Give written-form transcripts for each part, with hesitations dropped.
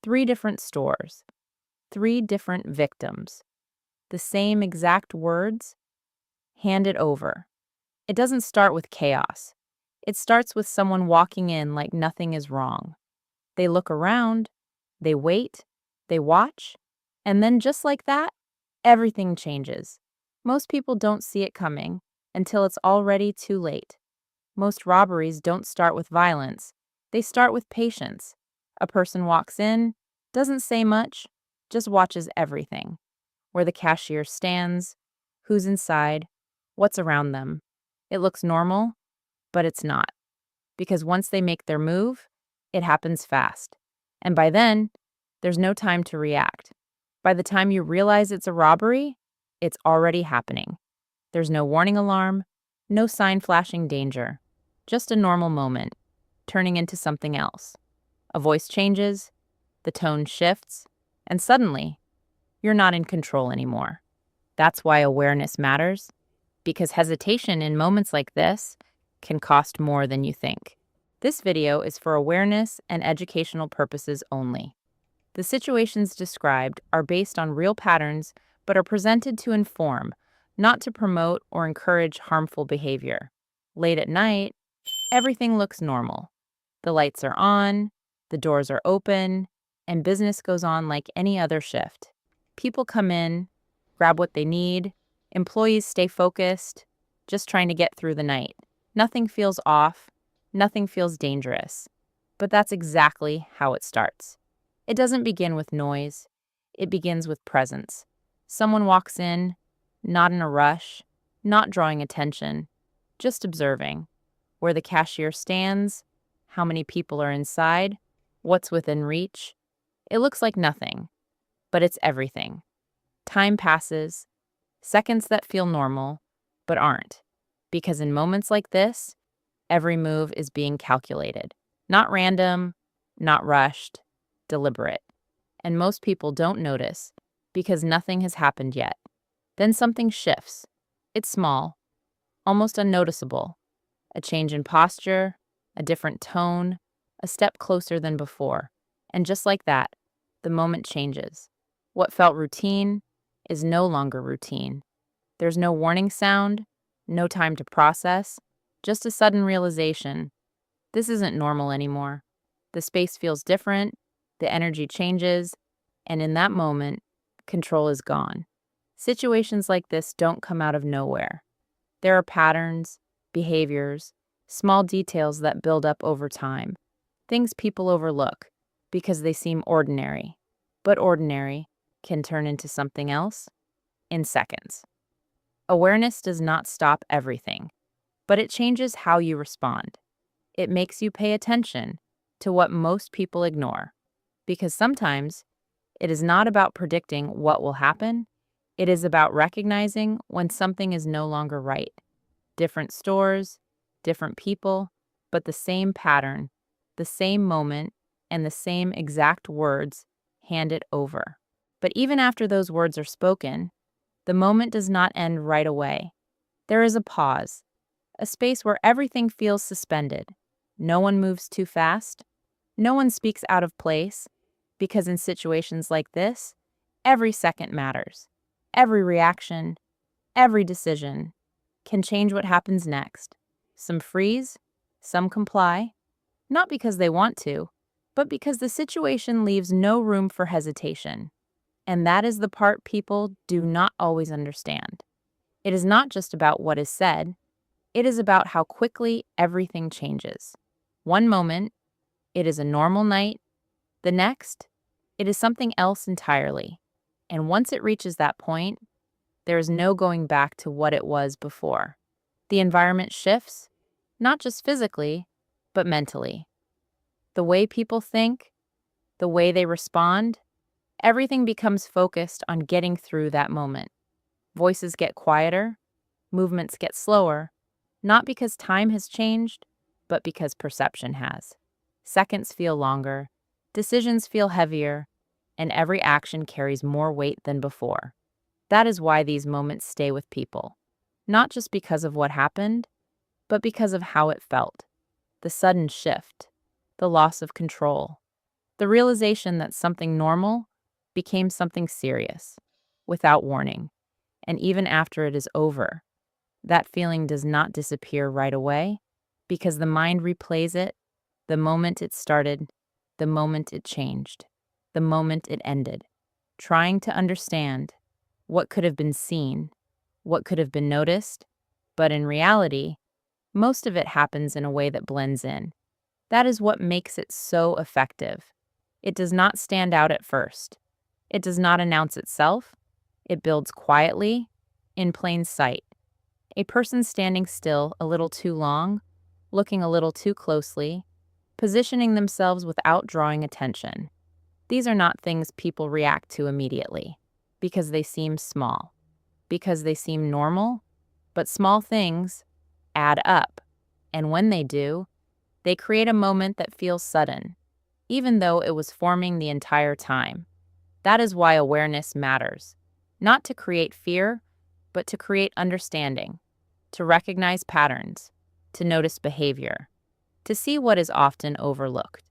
Three different stores, three different victims, the same exact words handed over. It doesn't start with chaos. It starts with someone walking in like nothing is wrong. They look around, they wait, they watch, and then just like that, everything changes. Most people don't see it coming until it's already too late. Most robberies don't start with violence, they start with patience. A person walks in, doesn't say much, just watches everything. Where the cashier stands, who's inside, what's around them. It looks normal, but it's not. Because once they make their move, it happens fast. And by then, there's no time to react. By the time you realize it's a robbery, it's already happening. There's no warning alarm, no sign flashing danger. Just a normal moment, turning into something else. A voice changes, the tone shifts, and suddenly, you're not in control anymore. That's why awareness matters, because hesitation in moments like this can cost more than you think. This video is for awareness and educational purposes only. The situations described are based on real patterns but are presented to inform, not to promote or encourage harmful behavior. Late at night, everything looks normal. The lights are on, the doors are open, and business goes on like any other shift. People come in, grab what they need, employees stay focused, just trying to get through the night. Nothing feels off, nothing feels dangerous. But that's exactly how it starts. It doesn't begin with noise, it begins with presence. Someone walks in, not in a rush, not drawing attention, just observing. Where the cashier stands, how many people are inside, what's within reach. It looks like nothing, but it's everything. Time passes, seconds that feel normal, but aren't. Because in moments like this, every move is being calculated. Not random, not rushed, deliberate. And most people don't notice because nothing has happened yet. Then something shifts. It's small, almost unnoticeable. A change in posture, a different tone, a step closer than before. And just like that, the moment changes. What felt routine is no longer routine. There's no warning sound, no time to process, just a sudden realization. This isn't normal anymore. The space feels different, the energy changes, and in that moment, control is gone. Situations like this don't come out of nowhere. There are patterns, behaviors, small details that build up over time. Things people overlook because they seem ordinary. But ordinary can turn into something else in seconds. Awareness does not stop everything, but it changes how you respond. It makes you pay attention to what most people ignore. Because sometimes it is not about predicting what will happen, it is about recognizing when something is no longer right. Different stores, different people, but the same pattern, the same moment, and the same exact words handed over. But even after those words are spoken, the moment does not end right away. There is a pause, a space where everything feels suspended. No one moves too fast. No one speaks out of place, because in situations like this, every second matters. Every reaction, every decision can change what happens next. Some freeze, some comply, not because they want to, but because the situation leaves no room for hesitation. And that is the part people do not always understand. It is not just about what is said, it is about how quickly everything changes. One moment, it is a normal night. The next, it is something else entirely. And once it reaches that point, there is no going back to what it was before. The environment shifts, not just physically, but mentally. The way people think, the way they respond, everything becomes focused on getting through that moment. Voices get quieter, movements get slower, not because time has changed, but because perception has. Seconds feel longer, decisions feel heavier, and every action carries more weight than before. That is why these moments stay with people, not just because of what happened, but because of how it felt. The sudden shift, the loss of control, The realization that something normal became something serious, without warning. And even after it is over, that feeling does not disappear right away because the mind replays it the moment it started, the moment it changed, the moment it ended, trying to understand what could have been seen, what could have been noticed, but in reality, most of it happens in a way that blends in. That is what makes it so effective. It does not stand out at first. It does not announce itself. It builds quietly, in plain sight. A person standing still a little too long, looking a little too closely, positioning themselves without drawing attention. These are not things people react to immediately, because they seem small, because they seem normal, but small things add up, and when they do, they create a moment that feels sudden, even though it was forming the entire time. That is why awareness matters, not to create fear, but to create understanding, to recognize patterns, to notice behavior, to see what is often overlooked.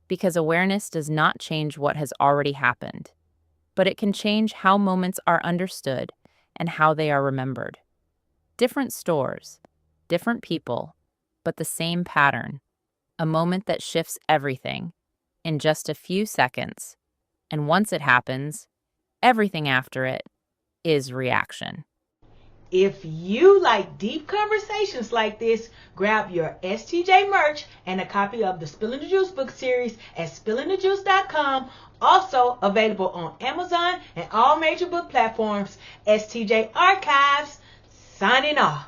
Because awareness does not change what has already happened, but it can change how moments are understood and how they are remembered. Different stores, different people, but the same pattern, a moment that shifts everything in just a few seconds. And once it happens, everything after it is reaction. If you like deep conversations like this, grab your STJ merch and a copy of the Spilling the Juice book series at spillingthejuice.com. Also available on Amazon and all major book platforms. STJ Archives, signing off.